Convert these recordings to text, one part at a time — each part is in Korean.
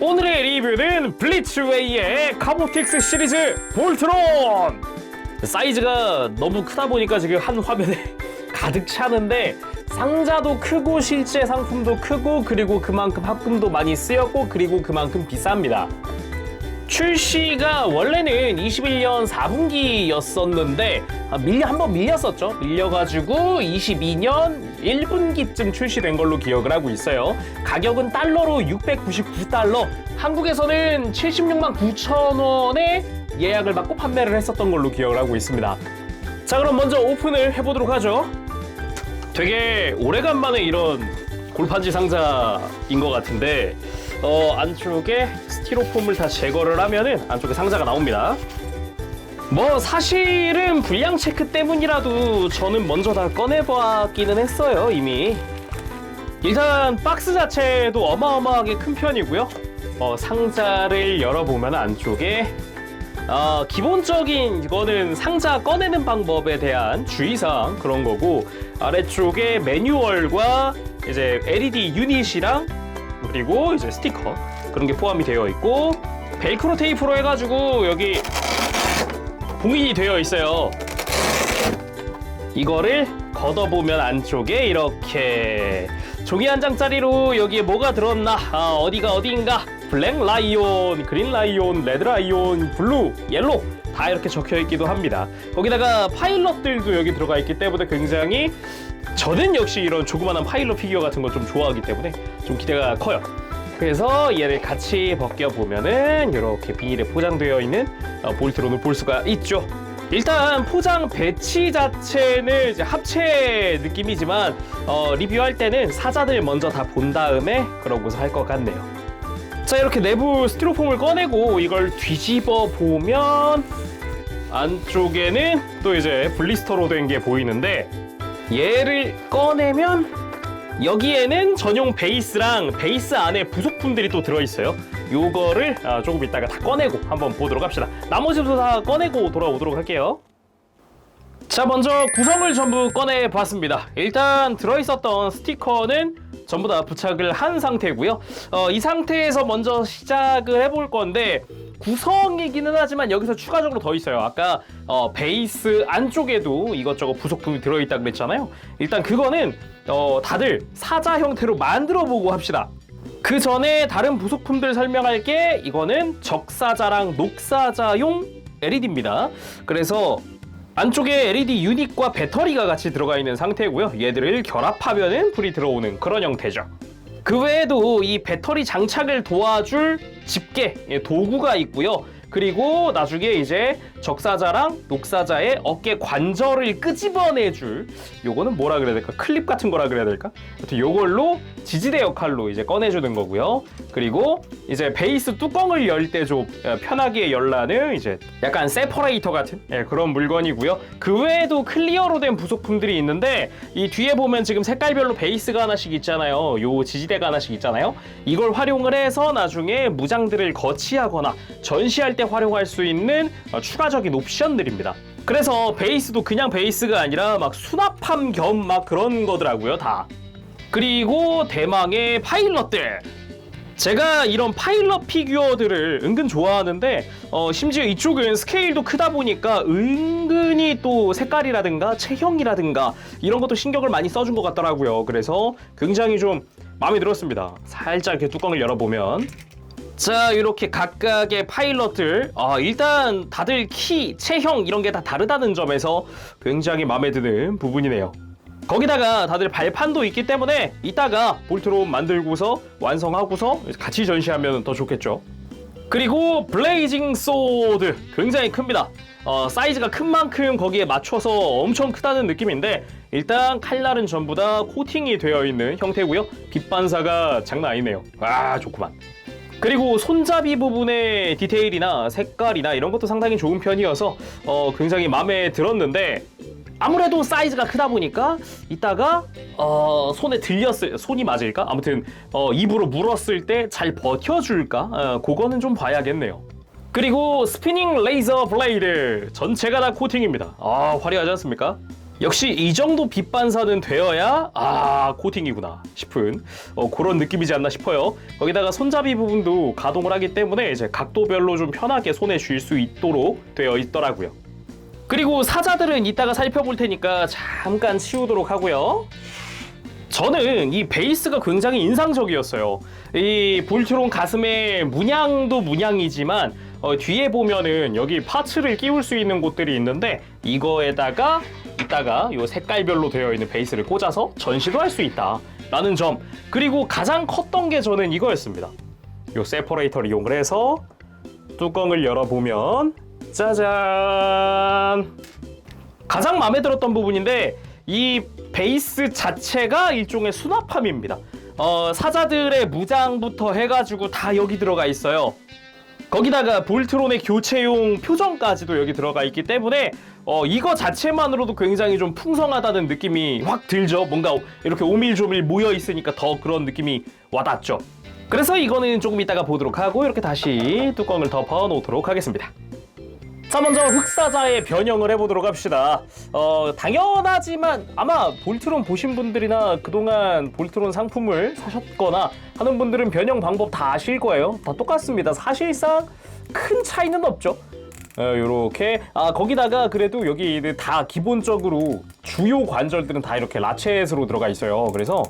오늘의 리뷰는 블리츠웨이의 카보틱스 시리즈 볼트론! 사이즈가 너무 크다 보니까 지금 한 화면에 가득 차는데 상자도 크고 실제 상품도 크고 그리고 그만큼 합금도 많이 쓰였고 그리고 그만큼 비쌉니다. 출시가 원래는 21년 4분기였었는데 한번 밀렸었죠. 밀려가지고 22년 1분기쯤 출시된 걸로 기억을 하고 있어요. 가격은 달러로 699달러, 한국에서는 76만 9천 원에 예약을 받고 판매를 했었던 걸로 기억을 하고 있습니다. 자, 그럼 먼저 오픈을 해보도록 하죠. 되게 오래간만에 이런 골판지 상자인 것 같은데 안쪽에 스티로폼을 다 제거를 하면은 안쪽에 상자가 나옵니다. 뭐 사실은 불량 체크 때문이라도 저는 먼저 다 꺼내봤기는 했어요. 이미 일단 박스 자체도 어마어마하게 큰 편이고요. 상자를 열어보면 안쪽에 기본적인 이거는 상자 꺼내는 방법에 대한 주의사항 그런 거고, 아래쪽에 매뉴얼과 이제 LED 유닛이랑 그리고 이제 스티커 그런 게 포함이 되어 있고, 벨크로 테이프로 해가지고 여기 봉인이 되어 있어요. 이거를 걷어보면 안쪽에 이렇게 종이 한 장짜리로 여기에 뭐가 들었나, 어디가 어디인가, 블랙 라이온, 그린 라이온, 레드 라이온, 블루, 옐로 다 이렇게 적혀 있기도 합니다. 거기다가 파일럿들도 여기 들어가 있기 때문에 굉장히, 저는 역시 이런 조그만한 파일럿 피규어 같은 거 좀 좋아하기 때문에 좀 기대가 커요. 그래서 얘를 같이 벗겨보면은 이렇게 비닐에 포장되어 있는 볼트론을 볼 수가 있죠. 일단 포장 배치 자체는 이제 합체 느낌이지만 리뷰할 때는 사자들 먼저 다 본 다음에 그러고서 할 것 같네요. 자, 이렇게 내부 스티로폼을 꺼내고 이걸 뒤집어 보면 안쪽에는 또 이제 블리스터로 된 게 보이는데, 얘를 꺼내면 여기에는 전용 베이스랑 베이스 안에 부속품들이 또 들어있어요. 요거를 조금 이따가 다 꺼내고 한번 보도록 합시다. 나머지도 다 꺼내고 돌아오도록 할게요. 자, 먼저 구성을 전부 꺼내봤습니다. 일단 들어있었던 스티커는 전부 다 부착을 한 상태고요. 이 상태에서 먼저 시작을 해볼 건데, 구성이기는 하지만 여기서 추가적으로 더 있어요. 아까 베이스 안쪽에도 이것저것 부속품이 들어있다 그랬잖아요. 일단 그거는 다들 사자 형태로 만들어보고 합시다. 그 전에 다른 부속품들 설명할게. 이거는 적사자랑 녹사자용 LED입니다. 그래서 안쪽에 LED 유닛과 배터리가 같이 들어가 있는 상태고요. 얘들을 결합하면은 불이 들어오는 그런 형태죠. 그 외에도 이 배터리 장착을 도와줄 집게, 도구가 있고요. 그리고 나중에 이제 적사자랑 녹사자의 어깨 관절을 끄집어내줄, 요거는 뭐라 그래야 될까? 클립 같은 거라 그래야 될까? 아무튼 요걸로 지지대 역할로 이제 꺼내주는 거고요. 그리고 이제 베이스 뚜껑을 열 때 좀 편하게 열라는 이제 약간 세퍼레이터 같은 그런 물건이고요. 그 외에도 클리어로 된 부속품들이 있는데, 이 뒤에 보면 지금 색깔별로 베이스가 하나씩 있잖아요. 요 지지대가 하나씩 있잖아요. 이걸 활용을 해서 나중에 무장들을 거치하거나 전시할 때 활용할 수 있는 추가적인 옵션들입니다. 그래서 베이스도 그냥 베이스가 아니라 막 수납함 겸 막 그런 거더라고요, 다. 그리고 대망의 파일럿들. 제가 이런 파일럿 피규어들을 은근 좋아하는데 심지어 이쪽은 스케일도 크다 보니까 은근히 또 색깔이라든가 체형이라든가 이런 것도 신경을 많이 써준 것 같더라고요. 그래서 굉장히 좀 마음에 들었습니다. 살짝 이렇게 뚜껑을 열어보면, 자, 이렇게 각각의 파일럿들, 일단 다들 키, 체형 이런 게 다 다르다는 점에서 굉장히 마음에 드는 부분이네요. 거기다가 다들 발판도 있기 때문에 이따가 볼트론 만들고서 완성하고서 같이 전시하면 더 좋겠죠. 그리고 블레이징 소드 굉장히 큽니다. 사이즈가 큰 만큼 거기에 맞춰서 엄청 크다는 느낌인데, 일단 칼날은 전부 다 코팅이 되어 있는 형태고요. 빛 반사가 장난 아니네요. 좋구만. 그리고 손잡이 부분의 디테일이나 색깔이나 이런 것도 상당히 좋은 편이어서 굉장히 마음에 들었는데, 아무래도 사이즈가 크다 보니까 이따가 손에 손이 맞을까? 아무튼 입으로 물었을 때 잘 버텨줄까? 그거는 좀 봐야겠네요. 그리고 스피닝 레이저 블레이드 전체가 다 코팅입니다. 화려하지 않습니까? 역시 이 정도 빛 반사는 되어야 코팅이구나 싶은 그런 느낌이지 않나 싶어요. 거기다가 손잡이 부분도 가동을 하기 때문에 이제 각도별로 좀 편하게 손에 쥘 수 있도록 되어 있더라고요. 그리고 사자들은 이따가 살펴볼 테니까 잠깐 치우도록 하고요. 저는 이 베이스가 굉장히 인상적이었어요. 이 볼트론 가슴의 문양도 문양이지만 뒤에 보면은 여기 파츠를 끼울 수 있는 곳들이 있는데 이거에다가 이따가 이 색깔별로 되어 있는 베이스를 꽂아서 전시도 할 수 있다 라는 점, 그리고 가장 컸던 게 저는 이거였습니다. 이 세퍼레이터를 이용을 해서 뚜껑을 열어보면 짜잔! 가장 마음에 들었던 부분인데 이 베이스 자체가 일종의 수납함입니다. 사자들의 무장부터 해가지고 다 여기 들어가 있어요. 거기다가 볼트론의 교체용 표정까지도 여기 들어가 있기 때문에 이거 자체만으로도 굉장히 좀 풍성하다는 느낌이 확 들죠. 뭔가 이렇게 오밀조밀 모여 있으니까 더 그런 느낌이 와닿죠. 그래서 이거는 조금 이따가 보도록 하고 이렇게 다시 뚜껑을 덮어 놓도록 하겠습니다. 자, 먼저 흑사자의 변형을 해보도록 합시다. 당연하지만 아마 볼트론 보신 분들이나 그동안 볼트론 상품을 사셨거나 하는 분들은 변형 방법 다 아실 거예요. 다 똑같습니다. 사실상 큰 차이는 없죠. 요렇게 거기다가 그래도 여기 다 기본적으로 주요 관절들은 다 이렇게 라쳇으로 들어가 있어요. 그래서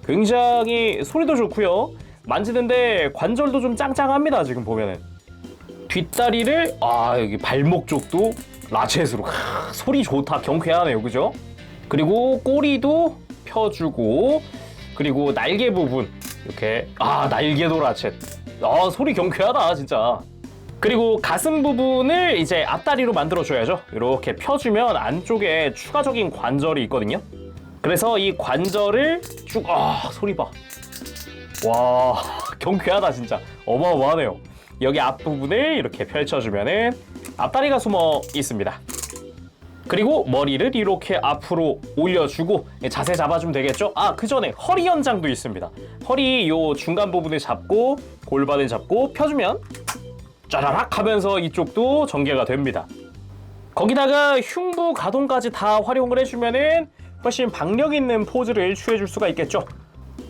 굉장히 소리도 좋고요. 만지는데 관절도 좀 짱짱합니다. 지금 보면은 뒷다리를 여기 발목 쪽도 라쳇으로 소리 좋다, 경쾌하네요, 그죠? 그리고 꼬리도 펴주고, 그리고 날개 부분 이렇게 날개도 라쳇. 소리 경쾌하다 진짜. 그리고 가슴 부분을 이제 앞다리로 만들어줘야죠. 이렇게 펴주면 안쪽에 추가적인 관절이 있거든요. 그래서 이 관절을 쭉 소리 봐. 와, 경쾌하다 진짜. 어마어마하네요. 여기 앞부분을 이렇게 펼쳐주면은 앞다리가 숨어 있습니다. 그리고 머리를 이렇게 앞으로 올려주고 자세 잡아주면 되겠죠? 그 전에 허리 연장도 있습니다. 허리 요 중간 부분을 잡고 골반을 잡고 펴주면 짜라락 하면서 이쪽도 전개가 됩니다. 거기다가 흉부 가동까지 다 활용을 해주면은 훨씬 박력 있는 포즈를 취해줄 수가 있겠죠.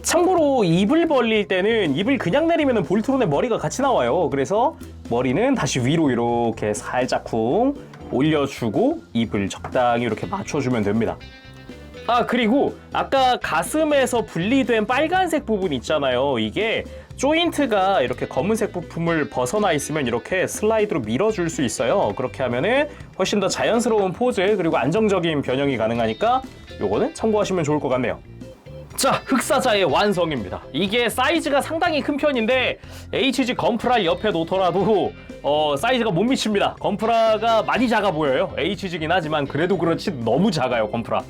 참고로 입을 벌릴 때는 입을 그냥 내리면 볼트론의 머리가 같이 나와요. 그래서 머리는 다시 위로 이렇게 살짝쿵 올려주고 입을 적당히 이렇게 맞춰주면 됩니다. 그리고 아까 가슴에서 분리된 빨간색 부분 있잖아요. 이게 조인트가 이렇게 검은색 부품을 벗어나 있으면 이렇게 슬라이드로 밀어줄 수 있어요. 그렇게 하면은 훨씬 더 자연스러운 포즈 그리고 안정적인 변형이 가능하니까 요거는 참고하시면 좋을 것 같네요. 자, 흑사자의 완성입니다. 이게 사이즈가 상당히 큰 편인데 HG 건프라 옆에 놓더라도 사이즈가 못 미칩니다. 건프라가 많이 작아 보여요. HG긴 하지만 그래도 그렇지 너무 작아요, 건프라.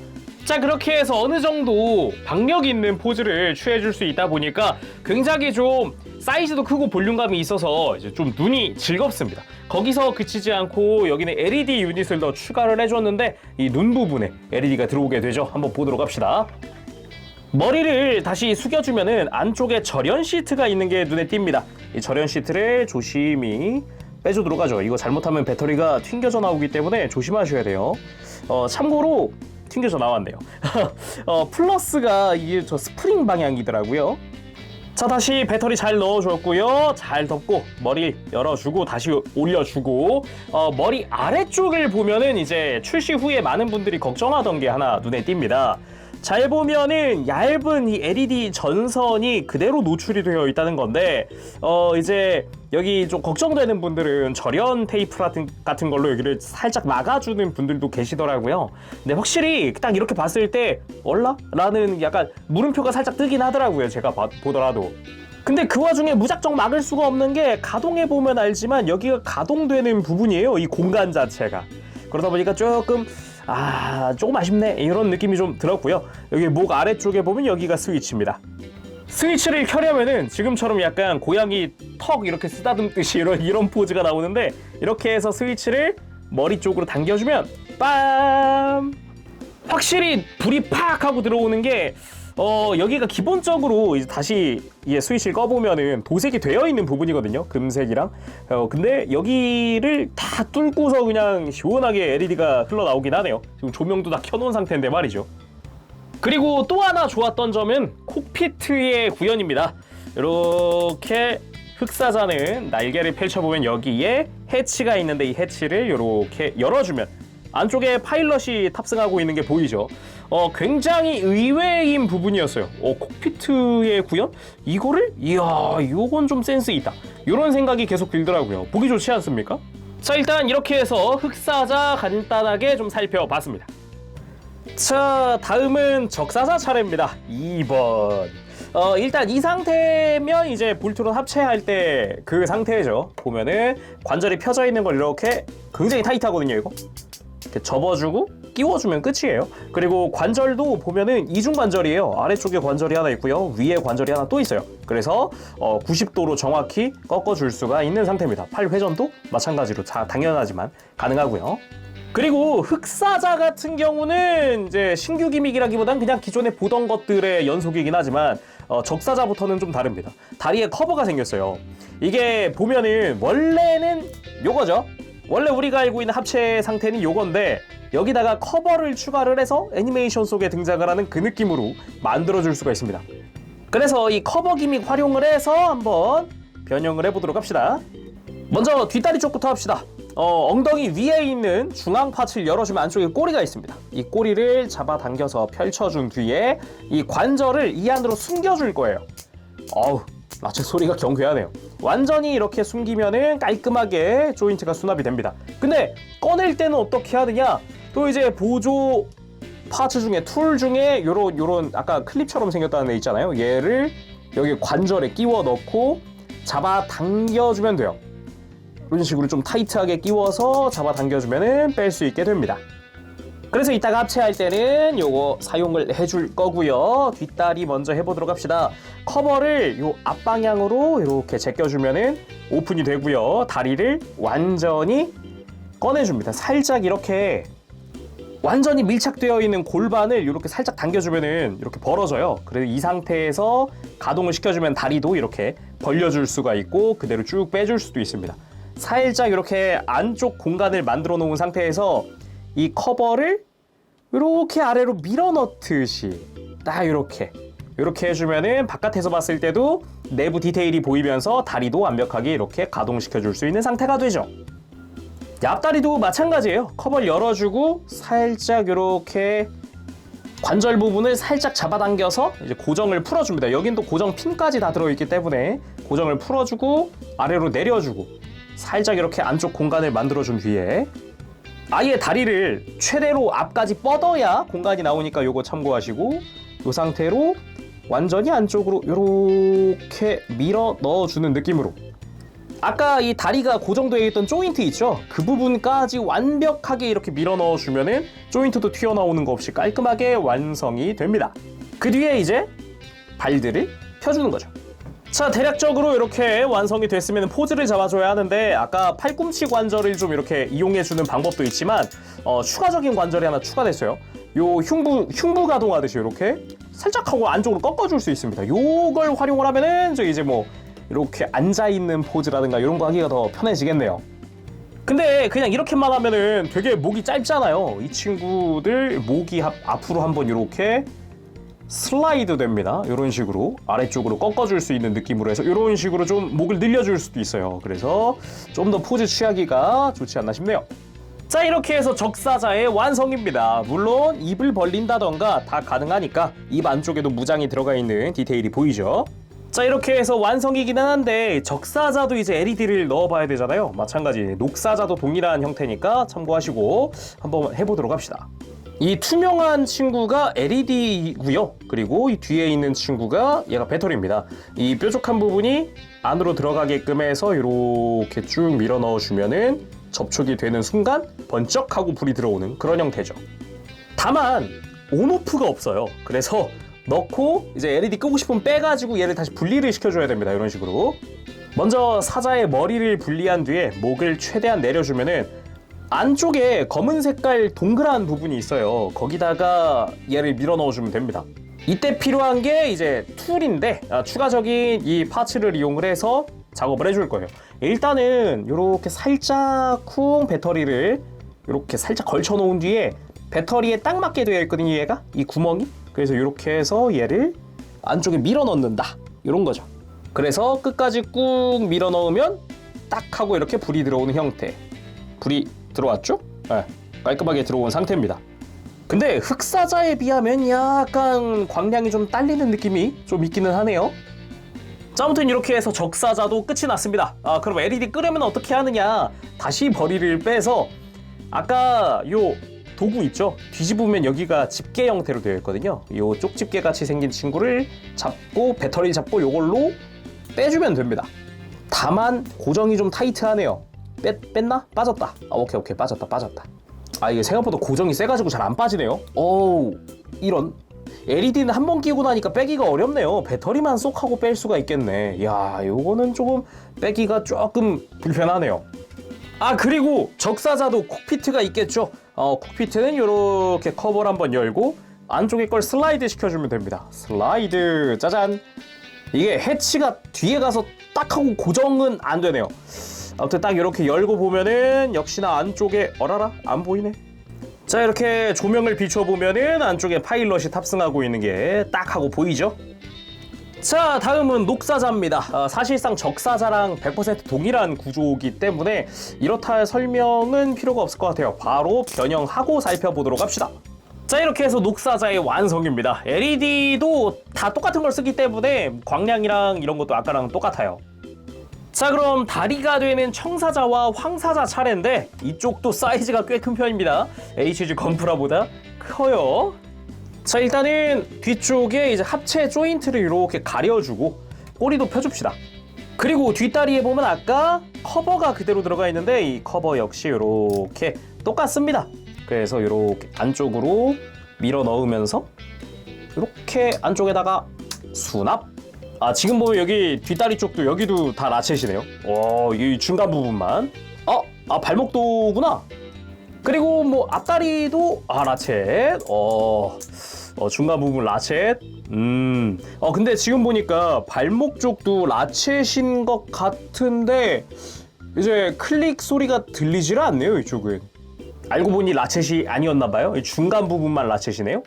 자, 그렇게 해서 어느 정도 박력 있는 포즈를 취해줄 수 있다 보니까 굉장히 좀 사이즈도 크고 볼륨감이 있어서 이제 좀 눈이 즐겁습니다. 거기서 그치지 않고 여기는 LED 유닛을 더 추가를 해줬는데 이 눈 부분에 LED가 들어오게 되죠. 한번 보도록 합시다. 머리를 다시 숙여주면은 안쪽에 절연 시트가 있는 게 눈에 띕니다. 이 절연 시트를 조심히 빼주도록 하죠. 이거 잘못하면 배터리가 튕겨져 나오기 때문에 조심하셔야 돼요. 참고로 튕겨져 나왔네요. 플러스가 이게 저 스프링 방향이더라고요. 자, 다시 배터리 잘 넣어줬고요. 잘 덮고 머리 열어주고 다시 올려주고 머리 아래쪽을 보면은 이제 출시 후에 많은 분들이 걱정하던 게 하나 눈에 띕니다. 잘 보면은 얇은 이 LED 전선이 그대로 노출이 되어 있다는 건데 이제 여기 좀 걱정되는 분들은 절연 테이프 같은 걸로 여기를 살짝 막아주는 분들도 계시더라고요. 근데 확실히 딱 이렇게 봤을 때 얼라? 라는 약간 물음표가 살짝 뜨긴 하더라고요. 제가 보더라도. 근데 그 와중에 무작정 막을 수가 없는 게 가동해보면 알지만 여기가 가동되는 부분이에요. 이 공간 자체가. 그러다 보니까 조금 아쉽네 이런 느낌이 좀 들었고요. 여기 목 아래쪽에 보면 여기가 스위치입니다. 스위치를 켜려면은 지금처럼 약간 고양이 턱 이렇게 쓰다듬듯이 이런 포즈가 나오는데 이렇게 해서 스위치를 머리 쪽으로 당겨주면 빰! 확실히 불이 팍 하고 들어오는 게 여기가 기본적으로 이제 다시 스위치를 꺼보면은 도색이 되어 있는 부분이거든요. 금색이랑. 근데 여기를 다 뚫고서 그냥 시원하게 LED가 흘러나오긴 하네요. 지금 조명도 다 켜놓은 상태인데 말이죠. 그리고 또 하나 좋았던 점은 콕피트의 구현입니다. 이렇게 흑사자는 날개를 펼쳐보면 여기에 해치가 있는데 이 해치를 이렇게 열어주면 안쪽에 파일럿이 탑승하고 있는 게 보이죠. 굉장히 의외인 부분이었어요. 콕피트의 구현? 이거를? 이야, 요건 좀 센스 있다. 이런 생각이 계속 들더라고요. 보기 좋지 않습니까? 자, 일단 이렇게 해서 흑사자 간단하게 좀 살펴봤습니다. 자, 다음은 적사자 차례입니다. 2번. 일단 이 상태면 이제 볼트론 합체할 때 그 상태죠. 보면은 관절이 펴져 있는 걸 이렇게 굉장히 타이트하거든요, 이거. 이렇게 접어주고 끼워주면 끝이에요. 그리고 관절도 보면은 이중관절이에요. 아래쪽에 관절이 하나 있고요. 위에 관절이 하나 또 있어요. 그래서 90도로 정확히 꺾어줄 수가 있는 상태입니다. 팔 회전도 마찬가지로 당연하지만 가능하고요. 그리고 흑사자 같은 경우는 이제 신규 기믹이라기보단 그냥 기존에 보던 것들의 연속이긴 하지만 적사자부터는 좀 다릅니다. 다리에 커버가 생겼어요. 이게 보면은 원래는 요거죠. 원래 우리가 알고 있는 합체 상태는 요건데 여기다가 커버를 추가를 해서 애니메이션 속에 등장을 하는 그 느낌으로 만들어줄 수가 있습니다. 그래서 이 커버 기믹 활용을 해서 한번 변형을 해보도록 합시다. 먼저 뒷다리 쪽부터 합시다. 엉덩이 위에 있는 중앙 파츠를 열어주면 안쪽에 꼬리가 있습니다. 이 꼬리를 잡아당겨서 펼쳐준 뒤에 이 관절을 이 안으로 숨겨줄 거예요. 어우, 라체 소리가 경쾌하네요. 완전히 이렇게 숨기면은 깔끔하게 조인트가 수납이 됩니다. 근데 꺼낼 때는 어떻게 하느냐? 또 이제 보조 파츠 중에 툴 중에 요런 아까 클립처럼 생겼다는 애 있잖아요. 얘를 여기 관절에 끼워 넣고 잡아당겨주면 돼요. 이런 식으로 좀 타이트하게 끼워서 잡아당겨주면 뺄 수 있게 됩니다. 그래서 이따가 합체할 때는 요거 사용을 해줄 거고요. 뒷다리 먼저 해보도록 합시다. 커버를 요 앞방향으로 이렇게 제껴주면 오픈이 되고요. 다리를 완전히 꺼내줍니다. 살짝 이렇게 완전히 밀착되어 있는 골반을 이렇게 살짝 당겨주면 이렇게 벌어져요. 그래서 이 상태에서 가동을 시켜주면 다리도 이렇게 벌려줄 수가 있고 그대로 쭉 빼줄 수도 있습니다. 살짝 이렇게 안쪽 공간을 만들어 놓은 상태에서 이 커버를 이렇게 아래로 밀어 넣듯이 딱 이렇게 해주면은 바깥에서 봤을 때도 내부 디테일이 보이면서 다리도 완벽하게 이렇게 가동시켜 줄 수 있는 상태가 되죠. 앞다리도 마찬가지예요. 커버를 열어주고 살짝 이렇게 관절 부분을 살짝 잡아당겨서 이제 고정을 풀어줍니다. 여긴 또 고정 핀까지 다 들어있기 때문에 고정을 풀어주고 아래로 내려주고 살짝 이렇게 안쪽 공간을 만들어준 뒤에 아예 다리를 최대로 앞까지 뻗어야 공간이 나오니까 요거 참고하시고 이 상태로 완전히 안쪽으로 이렇게 밀어 넣어주는 느낌으로 아까 이 다리가 고정되어 있던 조인트 있죠? 그 부분까지 완벽하게 이렇게 밀어 넣어주면은 조인트도 튀어나오는 거 없이 깔끔하게 완성이 됩니다. 그 뒤에 이제 발들을 펴주는 거죠. 자, 대략적으로 이렇게 완성이 됐으면 포즈를 잡아줘야 하는데 아까 팔꿈치 관절을 좀 이렇게 이용해주는 방법도 있지만 추가적인 관절이 하나 추가됐어요. 요 흉부 가동하듯이 이렇게 살짝 하고 안쪽으로 꺾어줄 수 있습니다. 요걸 활용을 하면은 이제 뭐 이렇게 앉아있는 포즈라든가 이런 거 하기가 더 편해지겠네요. 근데 그냥 이렇게만 하면은 되게 목이 짧잖아요. 이 친구들 목이 앞으로 한번 이렇게 슬라이드 됩니다. 이런 식으로 아래쪽으로 꺾어줄 수 있는 느낌으로 해서 이런 식으로 좀 목을 늘려줄 수도 있어요. 그래서 좀 더 포즈 취하기가 좋지 않나 싶네요. 자, 이렇게 해서 적사자의 완성입니다. 물론 입을 벌린다던가 다 가능하니까 입 안쪽에도 무장이 들어가 있는 디테일이 보이죠. 자, 이렇게 해서 완성이기는 한데 적사자도 이제 LED를 넣어봐야 되잖아요. 마찬가지 녹사자도 동일한 형태니까 참고하시고 한번 해보도록 합시다. 이 투명한 친구가 LED고요. 그리고 이 뒤에 있는 친구가 얘가 배터리입니다. 이 뾰족한 부분이 안으로 들어가게끔 해서 이렇게 쭉 밀어 넣어주면은 접촉이 되는 순간 번쩍하고 불이 들어오는 그런 형태죠. 다만 온오프가 없어요. 그래서 넣고 이제 LED 끄고 싶으면 빼가지고 얘를 다시 분리를 시켜줘야 됩니다. 이런 식으로 먼저 사자의 머리를 분리한 뒤에 목을 최대한 내려주면은 안쪽에 검은 색깔 동그란 부분이 있어요. 거기다가 얘를 밀어 넣어주면 됩니다. 이때 필요한 게 이제 툴인데 추가적인 이 파츠를 이용을 해서 작업을 해줄 거예요. 일단은 이렇게 살짝 쿵 배터리를 이렇게 살짝 걸쳐 놓은 뒤에 배터리에 딱 맞게 되어 있거든요. 얘가 이 구멍이. 그래서 이렇게 해서 얘를 안쪽에 밀어 넣는다 이런 거죠. 그래서 끝까지 꾹 밀어 넣으면 딱 하고 이렇게 불이 들어오는 형태. 불이 들어왔죠? 네, 깔끔하게 들어온 상태입니다. 근데 흑사자에 비하면 약간 광량이 좀 딸리는 느낌이 좀 있기는 하네요. 자, 아무튼 이렇게 해서 적사자도 끝이 났습니다. 그럼 LED 끄려면 어떻게 하느냐? 다시 버리를 빼서 아까 요 도구 있죠? 뒤집으면 여기가 집게 형태로 되어 있거든요. 요 쪽집게 같이 생긴 친구를 잡고 배터리 잡고 요걸로 빼주면 됩니다. 다만 고정이 좀 타이트하네요. 뺐나? 빠졌다. 오케이 빠졌다. 이게 생각보다 고정이 세가지고 잘 안 빠지네요. 오우, 이런. LED는 한 번 끼고 나니까 빼기가 어렵네요. 배터리만 쏙 하고 뺄 수가 있겠네. 야, 요거는 조금 빼기가 조금 불편하네요. 그리고 적사자도 콕피트가 있겠죠. 콕피트는 이렇게 커버를 한번 열고 안쪽에 걸 슬라이드 시켜주면 됩니다. 슬라이드, 짜잔. 이게 해치가 뒤에 가서 딱 하고 고정은 안 되네요. 아무튼 딱 이렇게 열고 보면은 역시나 안쪽에 어라라 안 보이네. 자, 이렇게 조명을 비춰보면은 안쪽에 파일럿이 탑승하고 있는 게 딱 하고 보이죠? 자, 다음은 녹사자입니다. 사실상 적사자랑 100% 동일한 구조이기 때문에 이렇다 할 설명은 필요가 없을 것 같아요. 바로 변형하고 살펴보도록 합시다. 자, 이렇게 해서 녹사자의 완성입니다. LED도 다 똑같은 걸 쓰기 때문에 광량이랑 이런 것도 아까랑 똑같아요. 자, 그럼 다리가 되는 청사자와 황사자 차례인데 이쪽도 사이즈가 꽤 큰 편입니다. HG 건프라보다 커요. 자, 일단은 뒤쪽에 이제 합체 조인트를 이렇게 가려주고 꼬리도 펴줍시다. 그리고 뒷다리에 보면 아까 커버가 그대로 들어가 있는데 이 커버 역시 이렇게 똑같습니다. 그래서 이렇게 안쪽으로 밀어 넣으면서 이렇게 안쪽에다가 수납. 지금 보면 여기 뒷다리 쪽도 여기도 다 라쳇이네요. 이 중간 부분만. 발목도구나. 그리고 뭐 앞다리도 라쳇. 중간 부분 라쳇. 근데 지금 보니까 발목 쪽도 라쳇인 것 같은데 이제 클릭 소리가 들리질 않네요. 이쪽은. 알고 보니 라쳇이 아니었나봐요. 중간 부분만 라쳇이네요.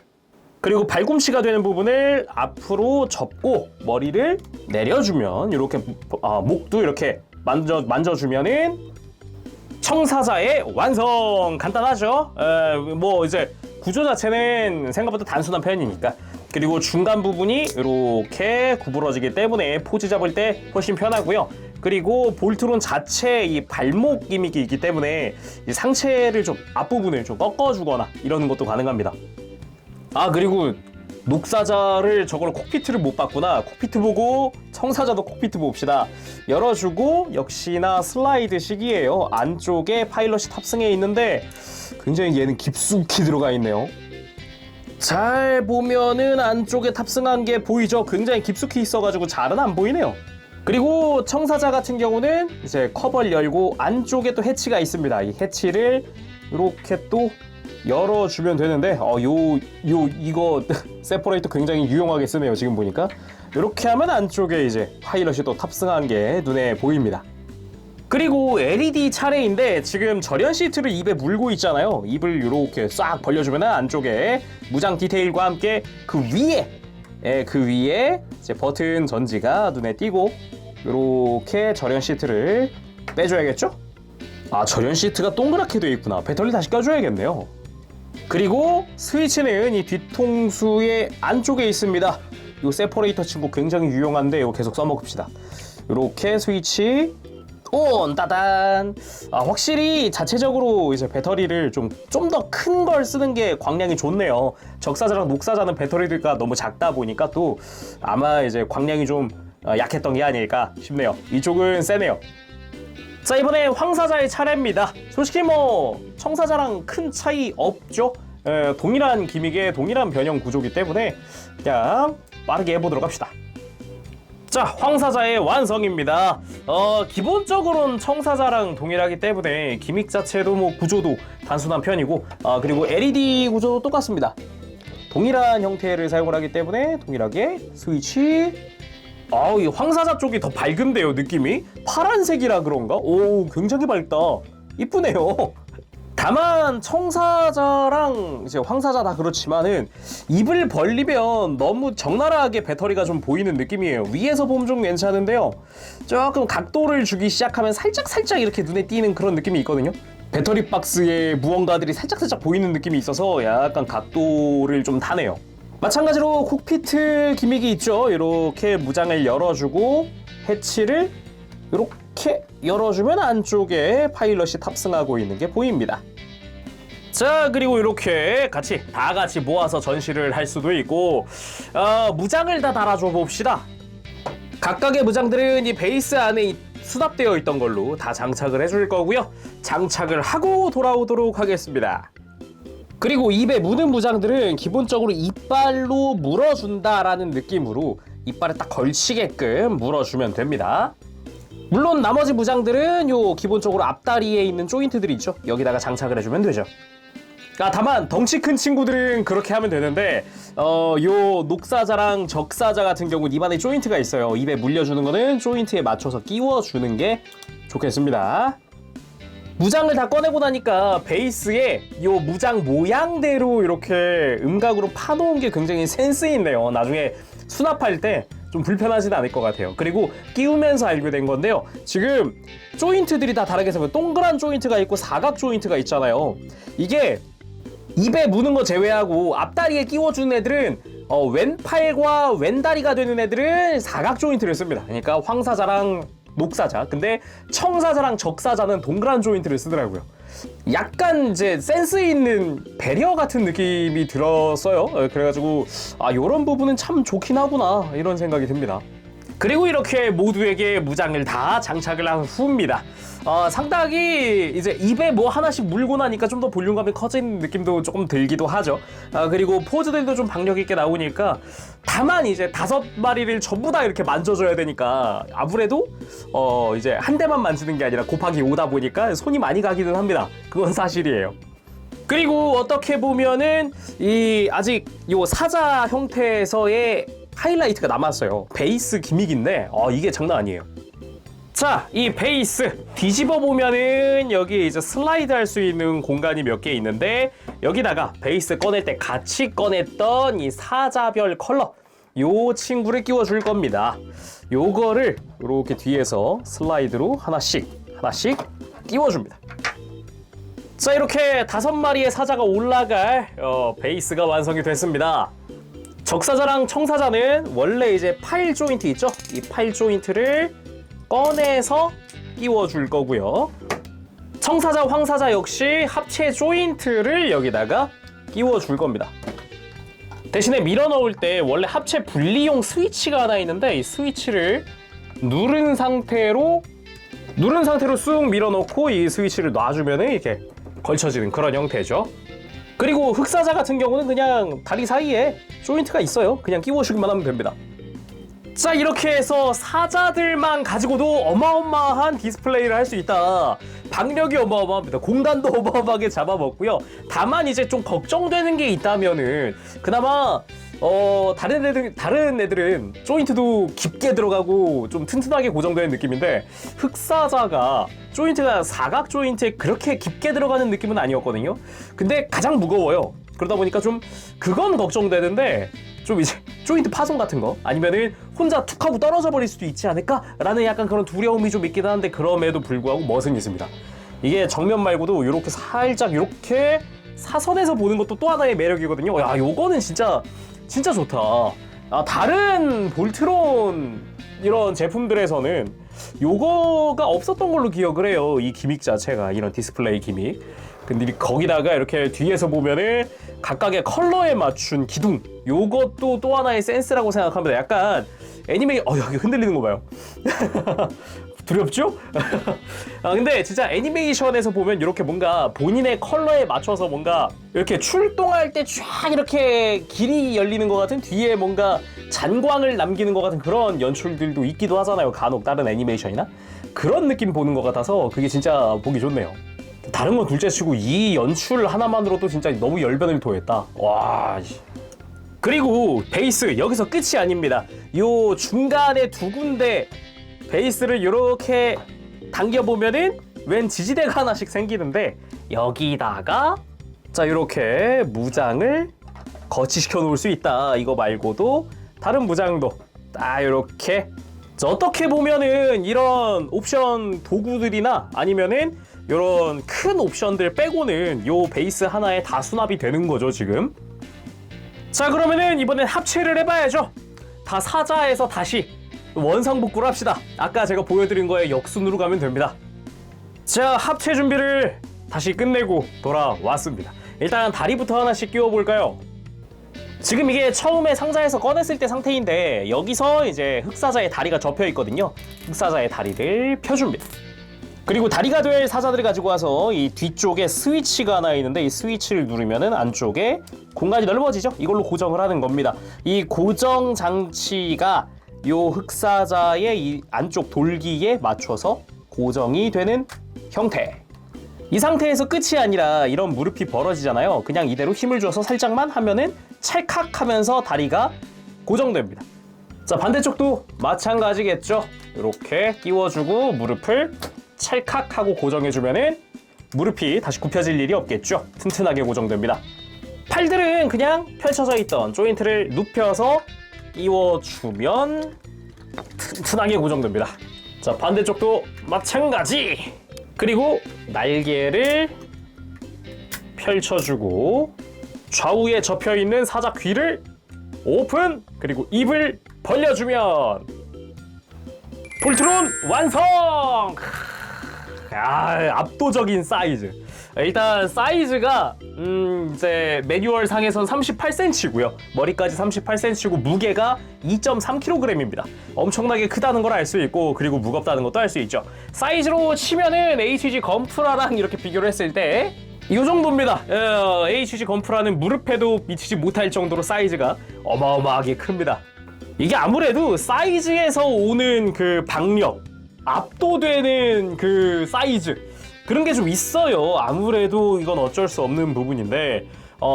그리고 발꿈치가 되는 부분을 앞으로 접고 머리를 내려주면 이렇게 목도 이렇게 만져주면은 청사자의 완성. 간단하죠? 뭐 이제 구조 자체는 생각보다 단순한 편이니까. 그리고 중간 부분이 이렇게 구부러지기 때문에 포즈 잡을 때 훨씬 편하고요. 그리고 볼트론 자체 이 발목 기믹이 있기 때문에 이 상체를 좀 앞부분을 좀 꺾어주거나 이러는 것도 가능합니다. 그리고 녹사자를 저걸 콕피트를 못 봤구나. 콕피트 보고 청사자도 콕피트 봅시다. 열어주고 역시나 슬라이드식이에요. 안쪽에 파일럿이 탑승해 있는데 굉장히 얘는 깊숙이 들어가 있네요. 잘 보면은 안쪽에 탑승한 게 보이죠? 굉장히 깊숙이 있어가지고 잘은 안 보이네요. 그리고 청사자 같은 경우는 이제 커버를 열고 안쪽에 또 해치가 있습니다. 이 해치를 이렇게 또 열어주면 되는데 이거 세퍼레이터 굉장히 유용하게 쓰네요. 지금 보니까 이렇게 하면 안쪽에 이제 파일럿이 또 탑승한 게 눈에 보입니다. 그리고 LED 차례인데 지금 절연 시트를 입에 물고 있잖아요. 입을 이렇게 싹 벌려주면 안쪽에 무장 디테일과 함께 그 위에 이제 버튼 전지가 눈에 띄고 이렇게 절연 시트를 빼줘야겠죠? 절연 시트가 동그랗게 되어 있구나. 배터리 다시 껴줘야겠네요. 그리고 스위치는 이 뒤통수의 안쪽에 있습니다. 이 세퍼레이터 친구 굉장히 유용한데 이거 계속 써먹읍시다. 이렇게 스위치 온! 따단! 확실히 자체적으로 이제 배터리를 좀 더 큰 걸 쓰는 게 광량이 좋네요. 적사자랑 녹사자는 배터리가 너무 작다 보니까 또 아마 이제 광량이 좀 약했던 게 아닐까 싶네요. 이쪽은 세네요. 자, 이번에 황사자의 차례입니다. 솔직히 뭐 청사자랑 큰 차이 없죠. 동일한 기믹의 동일한 변형 구조기 때문에 그냥 빠르게 해보도록 합시다. 자, 황사자의 완성입니다. 기본적으로는 청사자랑 동일하기 때문에 기믹 자체도 뭐 구조도 단순한 편이고 그리고 LED 구조도 똑같습니다. 동일한 형태를 사용을 하기 때문에 동일하게 스위치. 이 황사자 쪽이 더 밝은데요, 느낌이? 파란색이라 그런가? 오, 굉장히 밝다. 이쁘네요. 다만 청사자랑 이제 황사자 다 그렇지만은 입을 벌리면 너무 적나라하게 배터리가 좀 보이는 느낌이에요. 위에서 보면 좀 괜찮은데요, 조금 각도를 주기 시작하면 살짝 이렇게 눈에 띄는 그런 느낌이 있거든요. 배터리 박스에 무언가들이 살짝 보이는 느낌이 있어서 약간 각도를 좀 타네요. 마찬가지로 콕피트 기믹이 있죠. 이렇게 무장을 열어주고 해치를 이렇게 열어주면 안쪽에 파일럿이 탑승하고 있는 게 보입니다. 자, 그리고 이렇게 다 같이 모아서 전시를 할 수도 있고, 무장을 다 달아줘 봅시다. 각각의 무장들은 이 베이스 안에 수납되어 있던 걸로 다 장착을 해줄 거고요. 장착을 하고 돌아오도록 하겠습니다. 그리고 입에 묻은 무장들은 기본적으로 이빨로 물어준다라는 느낌으로 이빨에 딱 걸치게끔 물어주면 됩니다. 물론 나머지 무장들은 기본적으로 앞다리에 있는 조인트들이 있죠. 여기다가 장착을 해주면 되죠. 다만 덩치 큰 친구들은 그렇게 하면 되는데, 요 녹사자랑 적사자 같은 경우는 입안에 조인트가 있어요. 입에 물려주는 거는 조인트에 맞춰서 끼워주는 게 좋겠습니다. 무장을 다 꺼내고 나니까 베이스에 요 무장 모양대로 이렇게 음각으로 파놓은 게 굉장히 센스 있네요. 나중에 수납할 때 좀 불편하지는 않을 것 같아요. 그리고 끼우면서 알게 된 건데요, 지금 조인트들이 다 다르게 생겨요. 동그란 조인트가 있고 사각 조인트가 있잖아요. 이게 입에 무는 거 제외하고 앞다리에 끼워주는 애들은 왼팔과 왼다리가 되는 애들은 사각 조인트를 씁니다. 그러니까 황사자랑 녹사자, 근데 청사자랑 적사자는 동그란 조인트를 쓰더라고요. 약간 이제 센스 있는 배리어 같은 느낌이 들었어요. 그래가지고 요런 부분은 참 좋긴 하구나, 이런 생각이 듭니다. 그리고 이렇게 모두에게 무장을 다 장착을 한 후입니다. 상당히 이제 입에 뭐 하나씩 물고 나니까 좀 더 볼륨감이 커진 느낌도 조금 들기도 하죠. 그리고 포즈들도 좀 박력 있게 나오니까, 다만 이제 5마리를 전부 다 이렇게 만져줘야 되니까 아무래도 이제 한 대만 만지는 게 아니라 곱하기 5다 보니까 손이 많이 가기는 합니다. 그건 사실이에요. 그리고 어떻게 보면은 아직 요 사자 형태에서의 하이라이트가 남았어요. 베이스 기믹인데 이게 장난 아니에요. 자, 이 베이스 뒤집어 보면은 여기 이제 슬라이드 할 수 있는 공간이 몇 개 있는데, 여기다가 베이스 꺼낼 때 같이 꺼냈던 이 사자별 컬러, 요 친구를 끼워 줄 겁니다. 요거를 이렇게 뒤에서 슬라이드로 하나씩 끼워 줍니다. 자, 이렇게 5마리의 사자가 올라갈 베이스가 완성이 됐습니다. 적사자랑 청사자는 원래 이제 팔 조인트 있죠? 이 팔 조인트를 꺼내서 끼워줄 거고요. 청사자, 황사자 역시 합체 조인트를 여기다가 끼워줄 겁니다. 대신에 밀어 넣을 때 원래 합체 분리용 스위치가 하나 있는데, 이 스위치를 누른 상태로 쑥 밀어 넣고 이 스위치를 놔주면 이렇게 걸쳐지는 그런 형태죠. 그리고 흑사자 같은 경우는 그냥 다리 사이에 조인트가 있어요. 그냥 끼워주기만 하면 됩니다. 자, 이렇게 해서 사자들만 가지고도 어마어마한 디스플레이를 할 수 있다. 박력이 어마어마합니다. 공간도 어마어마하게 잡아먹고요. 다만 이제 좀 걱정되는 게 있다면은, 그나마 다른 애들은 조인트도 깊게 들어가고 좀 튼튼하게 고정되는 느낌인데, 흑사자가 조인트가 사각 조인트에 그렇게 깊게 들어가는 느낌은 아니었거든요. 근데 가장 무거워요. 그러다 보니까 좀 그건 걱정되는데, 좀 이제 조인트 파손 같은 거 아니면은 혼자 툭 하고 떨어져 버릴 수도 있지 않을까라는 약간 그런 두려움이 좀 있긴 한데, 그럼에도 불구하고 멋은 있습니다. 이게 정면 말고도 이렇게 살짝 이렇게 사선에서 보는 것도 또 하나의 매력이거든요. 야, 요거는 진짜 좋다. 다른 볼트론 이런 제품들에서는 요거가 없었던 걸로 기억을 해요. 이 기믹 자체가, 이런 디스플레이 기믹. 근데 거기다가 이렇게 뒤에서 보면은 각각의 컬러에 맞춘 기둥, 요것도 또 하나의 센스라고 생각합니다. 약간 여기 흔들리는 거 봐요. 두렵죠? 근데 진짜 애니메이션에서 보면 이렇게 뭔가 본인의 컬러에 맞춰서 뭔가 이렇게 출동할 때 쫙 이렇게 길이 열리는 것 같은, 뒤에 뭔가 잔광을 남기는 것 같은 그런 연출들도 있기도 하잖아요. 간혹 다른 애니메이션이나 그런 느낌 보는 것 같아서 그게 진짜 보기 좋네요. 다른 건 둘째치고 이 연출 하나만으로도 진짜 너무 열변을 토했다. 와, 그리고 베이스 여기서 끝이 아닙니다. 요 중간에 두 군데 베이스를 이렇게 당겨보면은 웬 지지대가 하나씩 생기는데 여기다가 자 이렇게 무장을 거치시켜 놓을 수 있다. 이거 말고도 다른 무장도 딱 이렇게 어떻게 보면은 이런 옵션 도구들이나 아니면은 이런 큰 옵션들 빼고는 요 베이스 하나에 다 수납이 되는 거죠 지금. 자 그러면은 이번엔 합체를 해봐야죠. 다 사자에서 다시 원상복구를 합시다. 아까 제가 보여드린 거에 역순으로 가면 됩니다. 자 합체 준비를 다시 끝내고 돌아왔습니다. 일단 다리부터 하나씩 끼워볼까요? 지금 이게 처음에 상자에서 꺼냈을 때 상태인데 여기서 이제 흑사자의 다리가 접혀 있거든요. 흑사자의 다리를 펴줍니다. 그리고 다리가 될 사자들을 가지고 와서 이 뒤쪽에 스위치가 하나 있는데 이 스위치를 누르면은 안쪽에 공간이 넓어지죠. 이걸로 고정을 하는 겁니다. 이 고정 장치가 요 흑사자의 이 안쪽 돌기에 맞춰서 고정이 되는 형태. 이 상태에서 끝이 아니라 이런 무릎이 벌어지잖아요. 그냥 이대로 힘을 줘서 살짝만 하면은 찰칵 하면서 다리가 고정됩니다. 자 반대쪽도 마찬가지겠죠. 이렇게 끼워주고 무릎을 찰칵 하고 고정해주면은 무릎이 다시 굽혀질 일이 없겠죠. 튼튼하게 고정됩니다. 팔들은 그냥 펼쳐져 있던 조인트를 눕혀서 끼워주면 튼튼하게 고정됩니다. 자 반대쪽도 마찬가지. 그리고 날개를 펼쳐주고 좌우에 접혀있는 사자 귀를 오픈! 그리고 입을 벌려주면 볼트론 완성! 압도적인 사이즈. 일단 사이즈가 이제 매뉴얼 상에선 38cm고요. 머리까지 38cm고 무게가 2.3kg입니다. 엄청나게 크다는 걸 알 수 있고 그리고 무겁다는 것도 알 수 있죠. 사이즈로 치면은 HG 건프라랑 이렇게 비교를 했을 때 이 정도입니다. HG 건프라는 무릎에도 미치지 못할 정도로 사이즈가 어마어마하게 큽니다. 이게 아무래도 사이즈에서 오는 그 박력, 압도되는 그 사이즈 그런 게 좀 있어요. 아무래도 이건 어쩔 수 없는 부분인데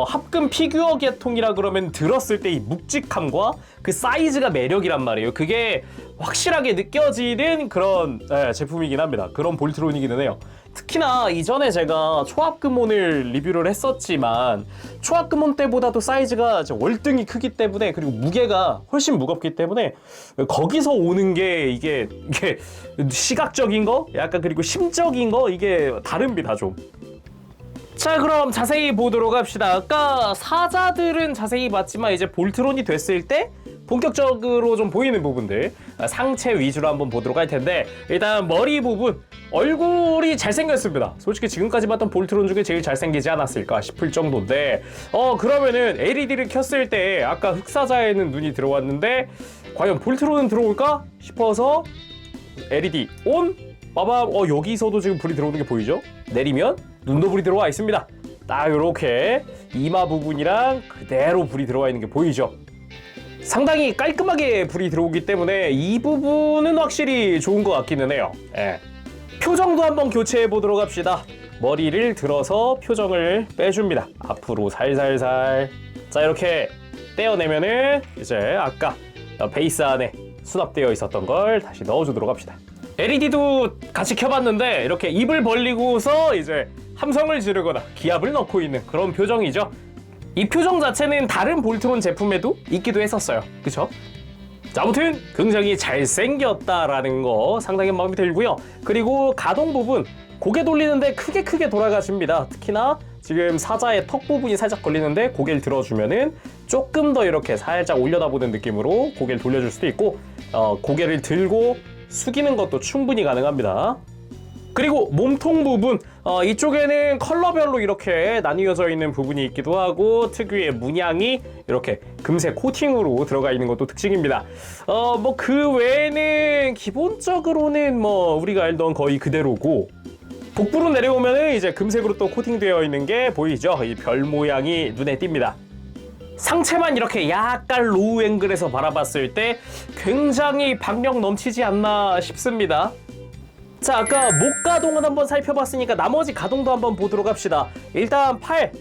합금 피규어 계통이라 그러면 들었을 때 이 묵직함과 그 사이즈가 매력이란 말이에요. 그게 확실하게 느껴지는 그런 제품이긴 합니다. 그런 볼트론이기는 해요. 특히나 이전에 제가 초합금온을 리뷰를 했었지만 초합금온 때보다도 사이즈가 월등히 크기 때문에 그리고 무게가 훨씬 무겁기 때문에 거기서 오는 게 이게 시각적인 거 약간 그리고 심적인 거 이게 다릅니다 좀. 자 그럼 자세히 보도록 합시다. 아까 사자들은 자세히 봤지만 이제 볼트론이 됐을 때 본격적으로 좀 보이는 부분들 상체 위주로 한번 보도록 할 텐데 일단 머리 부분 얼굴이 잘생겼습니다. 솔직히 지금까지 봤던 볼트론 중에 제일 잘생기지 않았을까 싶을 정도인데 그러면은 LED를 켰을 때 아까 흑사자에는 눈이 들어왔는데 과연 볼트론은 들어올까 싶어서 LED 온! 빠밤! 여기서도 지금 불이 들어오는 게 보이죠? 내리면 눈도 불이 들어와 있습니다. 딱 요렇게 이마 부분이랑 그대로 불이 들어와 있는 게 보이죠? 상당히 깔끔하게 불이 들어오기 때문에 이 부분은 확실히 좋은 것 같기는 해요. 표정도 한번 교체해 보도록 합시다. 머리를 들어서 표정을 빼줍니다. 앞으로 살살살. 자 이렇게 떼어내면은 이제 아까 베이스 안에 수납되어 있었던 걸 다시 넣어주도록 합시다. LED도 같이 켜봤는데 이렇게 입을 벌리고서 이제 함성을 지르거나 기압을 넣고 있는 그런 표정이죠. 이 표정 자체는 다른 볼트론 제품에도 있기도 했었어요. 그쵸? 자, 아무튼 굉장히 잘생겼다라는 거 상당히 마음에 들고요. 그리고 가동 부분 고개 돌리는데 크게 돌아가십니다. 특히나 지금 사자의 턱 부분이 살짝 걸리는데 고개를 들어주면은 조금 더 이렇게 살짝 올려다보는 느낌으로 고개를 돌려줄 수도 있고 고개를 들고 숙이는 것도 충분히 가능합니다. 그리고 몸통 부분 이쪽에는 컬러별로 이렇게 나뉘어져 있는 부분이 있기도 하고 특유의 문양이 이렇게 금색 코팅으로 들어가 있는 것도 특징입니다. 뭐 그 외에는 기본적으로는 뭐 우리가 알던 거의 그대로고 복부로 내려오면은 이제 금색으로 또 코팅되어 있는 게 보이죠? 이 별 모양이 눈에 띕니다. 상체만 이렇게 약간 로우 앵글에서 바라봤을 때 굉장히 박력 넘치지 않나 싶습니다. 자, 아까 목 가동은 한번 살펴봤으니까 나머지 가동도 한번 보도록 합시다. 일단 팔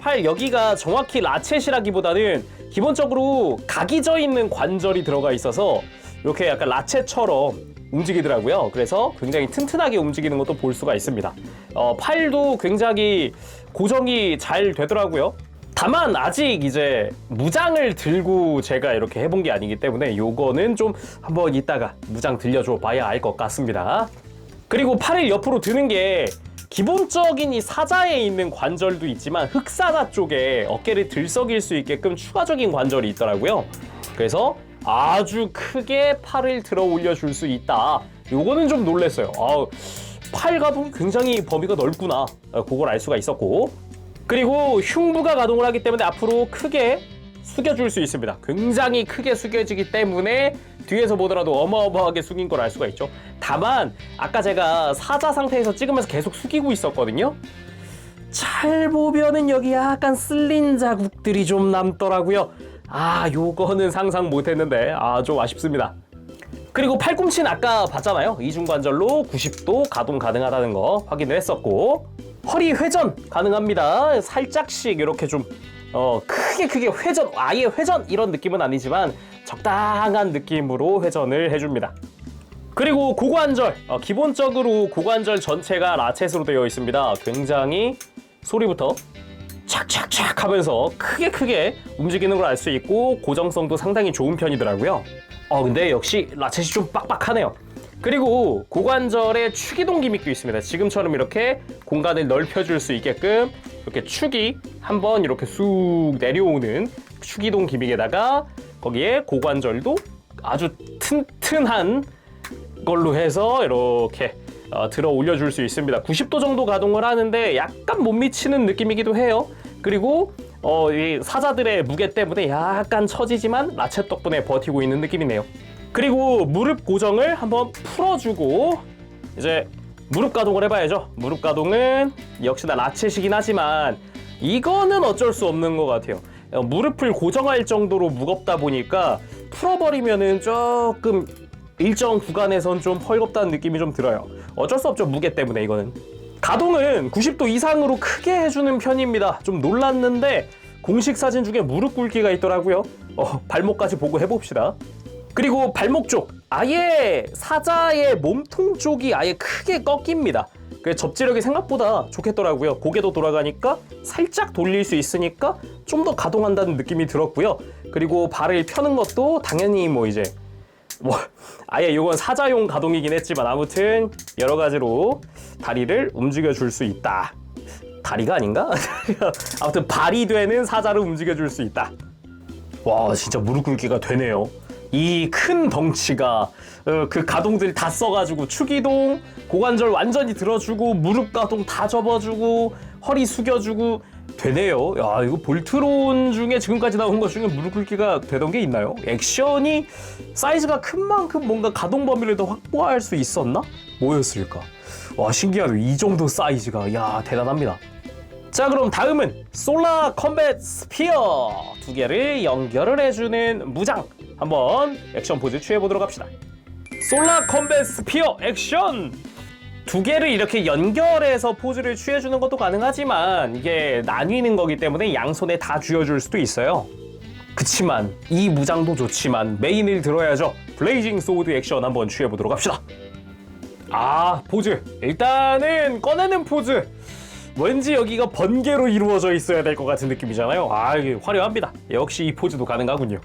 팔 여기가 정확히 라쳇이라기보다는 기본적으로 각이 져 있는 관절이 들어가 있어서 이렇게 약간 라쳇처럼 움직이더라고요. 그래서 굉장히 튼튼하게 움직이는 것도 볼 수가 있습니다. 팔도 굉장히 고정이 잘 되더라고요. 다만 아직 이제 무장을 들고 제가 이렇게 해본 게 아니기 때문에 요거는 좀 한번 이따가 무장 들려줘 봐야 알 것 같습니다. 그리고 팔을 옆으로 드는 게 기본적인 이 사자에 있는 관절도 있지만 흑사자 쪽에 어깨를 들썩일 수 있게끔 추가적인 관절이 있더라고요. 그래서 아주 크게 팔을 들어 올려줄 수 있다. 요거는 좀 놀랐어요. 팔 가동이 굉장히 범위가 넓구나. 그걸 알 수가 있었고, 그리고 흉부가 가동을 하기 때문에 앞으로 크게 숙여줄 수 있습니다. 굉장히 크게 숙여지기 때문에 뒤에서 보더라도 어마어마하게 숙인 걸 알 수가 있죠. 다만 아까 제가 사자 상태에서 찍으면서 계속 숙이고 있었거든요. 잘 보면은 여기 약간 쓸린 자국들이 좀 남더라고요. 요거는 상상 못했는데 좀 아쉽습니다. 그리고 팔꿈치는 아까 봤잖아요. 이중관절로 90도 가동 가능하다는 거 확인을 했었고, 허리 회전 가능합니다. 살짝씩 이렇게 좀 크게 회전, 아예 회전 이런 느낌은 아니지만 적당한 느낌으로 회전을 해줍니다. 그리고 고관절, 기본적으로 고관절 전체가 라쳇으로 되어 있습니다. 굉장히 소리부터 착착착 하면서 크게 움직이는 걸 알 수 있고 고정성도 상당히 좋은 편이더라고요. 근데 역시 라쳇이 좀 빡빡하네요. 그리고 고관절에 축이동 기믹도 있습니다. 지금처럼 이렇게 공간을 넓혀줄 수 있게끔 이렇게 축이 한번 이렇게 쑥 내려오는 축이동 기믹에다가 거기에 고관절도 아주 튼튼한 걸로 해서 이렇게 들어 올려줄 수 있습니다. 90도 정도 가동을 하는데 약간 못 미치는 느낌이기도 해요. 그리고 이 사자들의 무게 때문에 약간 처지지만 라쳇 덕분에 버티고 있는 느낌이네요. 그리고 무릎 고정을 한번 풀어주고 이제 무릎 가동을 해봐야죠. 무릎 가동은 역시나 라쳇이긴 하지만 이거는 어쩔 수 없는 것 같아요. 무릎을 고정할 정도로 무겁다 보니까 풀어버리면은 조금 일정 구간에선 좀 헐겁다는 느낌이 좀 들어요. 어쩔 수 없죠, 무게 때문에. 이거는 가동은 90도 이상으로 크게 해주는 편입니다. 좀 놀랐는데 공식 사진 중에 무릎 꿇기가 있더라고요. 발목까지 보고 해봅시다. 그리고 발목 쪽, 아예 사자의 몸통 쪽이 아예 크게 꺾입니다. 접지력이 생각보다 좋겠더라고요. 고개도 돌아가니까 살짝 돌릴 수 있으니까 좀 더 가동한다는 느낌이 들었고요. 그리고 발을 펴는 것도 당연히 아예 이건 사자용 가동이긴 했지만 아무튼 여러 가지로 다리를 움직여 줄 수 있다. 다리가 아닌가? 아무튼 발이 되는 사자를 움직여 줄 수 있다. 와, 진짜 무릎 꿇기가 되네요. 이 큰 덩치가 그 가동들 다 써가지고 축이동, 고관절 완전히 들어주고 무릎 가동 다 접어주고 허리 숙여주고 되네요. 야, 이거 볼트론 중에 지금까지 나온 것 중에 무릎 꿇기가 되던 게 있나요? 액션이 사이즈가 큰 만큼 뭔가 가동 범위를 더 확보할 수 있었나? 뭐였을까? 와, 신기하네요. 이 정도 사이즈가. 야, 대단합니다. 자, 그럼 다음은 솔라 컴뱃 스피어 두 개를 연결을 해주는 무장 한번 액션 포즈 취해보도록 합시다. 솔라 컴뱃 스피어 액션! 두 개를 이렇게 연결해서 포즈를 취해주는 것도 가능하지만 이게 나뉘는 거기 때문에 양손에 다 쥐어줄 수도 있어요. 그치만 이 무장도 좋지만 메인을 들어야죠. 블레이징 소드 액션 한번 취해보도록 합시다. 포즈! 일단은 꺼내는 포즈! 왠지 여기가 번개로 이루어져 있어야 될 것 같은 느낌이잖아요. 이게 화려합니다. 역시 이 포즈도 가능하군요.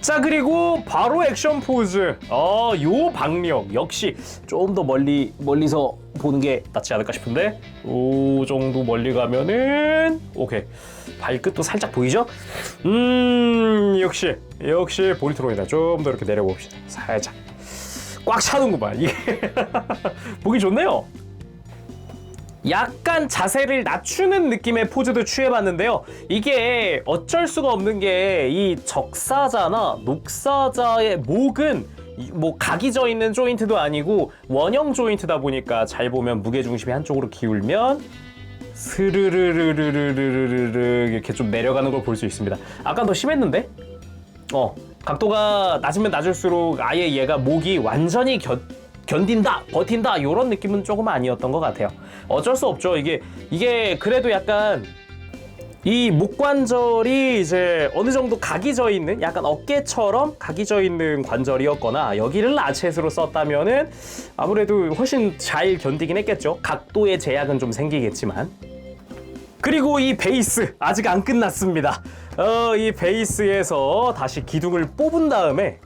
자, 그리고 바로 액션 포즈. 요 박력 역시 좀 더 멀리서 보는 게 낫지 않을까 싶은데, 요 정도 멀리 가면은 오케이. 발끝도 살짝 보이죠? 역시 볼트론이다. 좀 더 이렇게 내려봅시다. 살짝 꽉 차는구만 이게. 보기 좋네요. 약간 자세를 낮추는 느낌의 포즈도 취해봤는데요. 이게 어쩔 수가 없는 게 이 적사자나 녹사자의 목은 각이 져 있는 조인트도 아니고 원형 조인트다 보니까 잘 보면 무게중심이 한쪽으로 기울면 스르르르르르르르 이렇게 좀 내려가는 걸 볼 수 있습니다. 아까 더 심했는데? 각도가 낮으면 낮을수록 아예 얘가 목이 완전히 견딘다, 버틴다 이런 느낌은 조금 아니었던 것 같아요. 어쩔 수 없죠. 이게 그래도 약간 이 목관절이 이제 어느 정도 각이 져 있는 약간 어깨처럼 각이 져 있는 관절이었거나 여기를 라쳇으로 썼다면은 아무래도 훨씬 잘 견디긴 했겠죠. 각도의 제약은 좀 생기겠지만. 그리고 이 베이스 아직 안 끝났습니다. 이 베이스에서 다시 기둥을 뽑은 다음에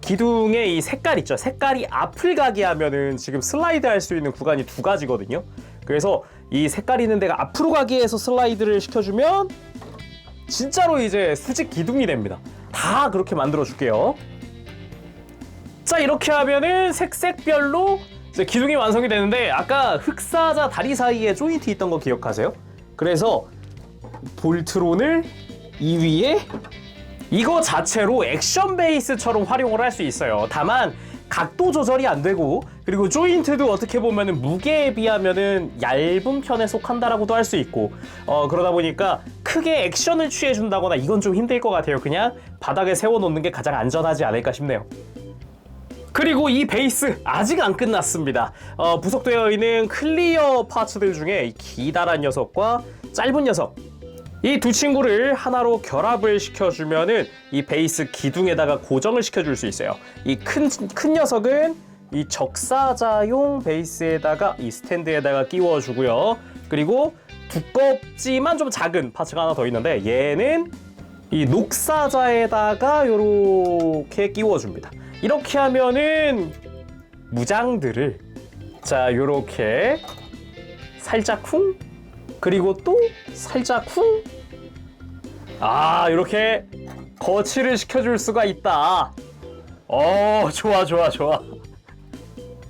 기둥의 이 색깔 있죠. 색깔이 앞을 가게 하면은 지금 슬라이드 할 수 있는 구간이 두 가지거든요. 그래서 이 색깔 있는 데가 앞으로 가게 해서 슬라이드를 시켜주면 진짜로 이제 수직 기둥이 됩니다. 다 그렇게 만들어 줄게요. 자, 이렇게 하면은 색색별로 이제 기둥이 완성이 되는데 아까 흑사자 다리 사이에 조인트 있던 거 기억하세요? 그래서 볼트론을 이 위에 이거 자체로 액션 베이스처럼 활용을 할 수 있어요. 다만 각도 조절이 안 되고 그리고 조인트도 어떻게 보면은 무게에 비하면은 얇은 편에 속한다라고도 할 수 있고 그러다 보니까 크게 액션을 취해준다거나 이건 좀 힘들 것 같아요. 그냥 바닥에 세워놓는 게 가장 안전하지 않을까 싶네요. 그리고 이 베이스 아직 안 끝났습니다. 부속되어 있는 클리어 파츠들 중에 기다란 녀석과 짧은 녀석 이 두 친구를 하나로 결합을 시켜주면은 이 베이스 기둥에다가 고정을 시켜줄 수 있어요. 이 큰 녀석은 이 적사자용 베이스에다가 이 스탠드에다가 끼워주고요. 그리고 두껍지만 좀 작은 파츠가 하나 더 있는데 얘는 이 녹사자에다가 이렇게 끼워줍니다. 이렇게 하면은 무장들을 자 요렇게 살짝 쿵 그리고 또 살짝 쿵 이렇게 거치를 시켜줄 수가 있다. 좋아.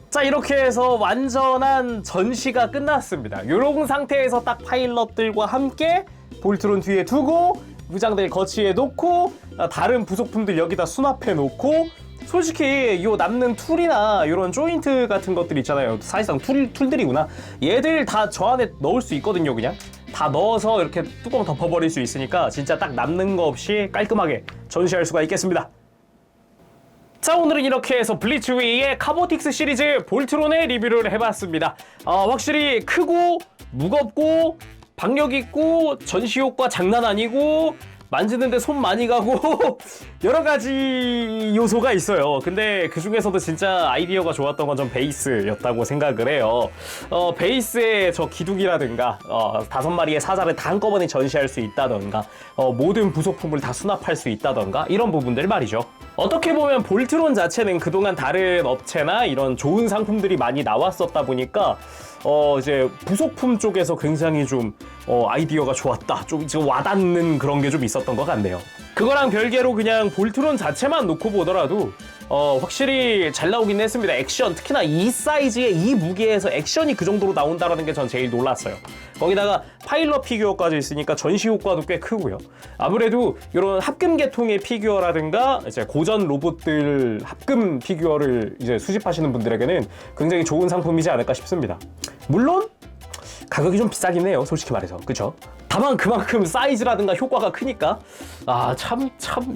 자, 이렇게 해서 완전한 전시가 끝났습니다. 이런 상태에서 딱 파일럿들과 함께 볼트론 뒤에 두고 무장들 거치에 놓고 다른 부속품들 여기다 수납해 놓고 솔직히 요 남는 툴이나 이런 조인트 같은 것들 있잖아요. 사실상 툴들이구나. 얘들 다 저 안에 넣을 수 있거든요. 그냥 다 넣어서 이렇게 뚜껑 덮어버릴 수 있으니까 진짜 딱 남는 거 없이 깔끔하게 전시할 수가 있겠습니다. 자, 오늘은 이렇게 해서 블리츠웨이의 카보틱스 시리즈 볼트론의 리뷰를 해봤습니다. 확실히 크고 무겁고 박력 있고 전시 효과 장난 아니고 만지는데 손 많이 가고 여러 가지 요소가 있어요. 근데 그 중에서도 진짜 아이디어가 좋았던 건 좀 베이스였다고 생각을 해요. 베이스에 저 기둥이라든가 5마리의 사자를 다 한꺼번에 전시할 수 있다던가 모든 부속품을 다 수납할 수 있다던가 이런 부분들 말이죠. 어떻게 보면 볼트론 자체는 그동안 다른 업체나 이런 좋은 상품들이 많이 나왔었다 보니까 이제 부속품 쪽에서 굉장히 좀 아이디어가 좋았다, 좀 와닿는 그런 게 좀 있었던 것 같네요. 그거랑 별개로 그냥 볼트론 자체만 놓고 보더라도 확실히 잘 나오긴 했습니다. 액션, 특히나 이 사이즈의 이 무게에서 액션이 그 정도로 나온다는 게 전 제일 놀랐어요. 거기다가 파일럿 피규어까지 있으니까 전시 효과도 꽤 크고요. 아무래도 이런 합금 계통의 피규어라든가 이제 고전 로봇들 합금 피규어를 이제 수집하시는 분들에게는 굉장히 좋은 상품이지 않을까 싶습니다. 물론 가격이 좀 비싸긴 해요, 솔직히 말해서. 그쵸? 다만 그만큼 사이즈라든가 효과가 크니까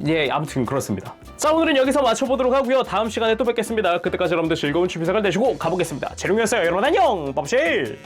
예, 아무튼 그렇습니다. 자, 오늘은 여기서 마쳐보도록 하고요. 다음 시간에 또 뵙겠습니다. 그때까지 여러분들 즐거운 취미 생활 되시고 가보겠습니다. 재룡이었어요. 여러분 안녕! 범실!